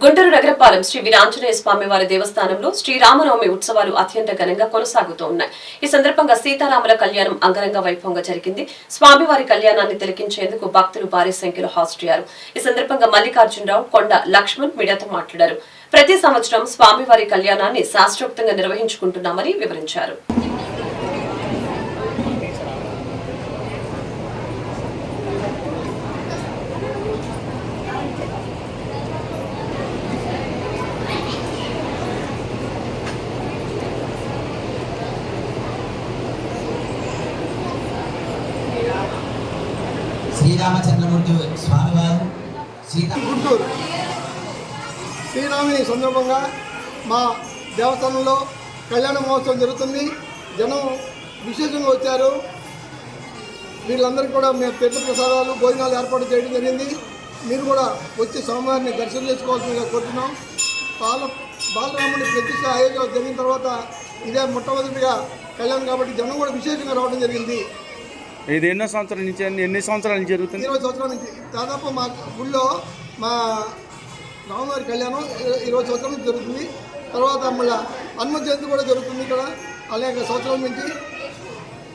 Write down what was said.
గుంటూరు నగరపాలెం శ్రీ వీరాంజనేయ స్వామి వారి దేవస్థానంలో శ్రీరామనవమి ఉత్సవాలు అత్యంత ఘనంగా కొనసాగుతూ ఉన్నాయి. ఈ సందర్భంగా సీతారాముల కళ్యాణం అంగరంగ వైభవంగా జరిగింది. స్వామివారి కళ్యాణాన్ని తిలకించేందుకు భక్తులు భారీ సంఖ్యలో హాజరయ్యారు. ఈ సందర్భంగా మల్లికార్జునరావు, కొండ లక్ష్మణ్ మీడియాతో మాట్లాడారు. ప్రతి సంవత్సరం స్వామివారి కళ్యాణాన్ని శాస్త్రోక్తంగా నిర్వహించుకుంటున్నామని వివరించారు. శ్రీరామచంద్రమూర్తి స్వామివారు గుంటూరు శ్రీరాముని సందర్భంగా మా దేవస్థానంలో కళ్యాణ మహోత్సవం జరుగుతుంది. జనం విశేషంగా వచ్చారు. వీళ్ళందరికీ కూడా మేము తీర్థ ప్రసాదాలు, భోజనాలు ఏర్పాటు చేయడం జరిగింది. మీరు కూడా వచ్చి స్వామివారిని దర్శనం చేసుకోవాల్సిందిగా కోరుతున్నాం. బాలరాముని ప్రతిష్ట అయోధ్య జరిగిన తర్వాత ఇదే మొట్టమొదటిగా కళ్యాణం కాబట్టి జనం కూడా విశేషంగా రావడం జరిగింది. ఇది ఎన్ని సంవత్సరాల నుంచి జరుగుతుంది? 20 సంవత్సరాల నుంచి దాదాపు మా ఊళ్ళో మా రామువారి కళ్యాణం 20 సంవత్సరాల నుంచి జరుగుతుంది. తర్వాత మళ్ళీ హనుమ జయంతి కూడా జరుగుతుంది ఇక్కడ అనేక సంవత్సరాల నుంచి.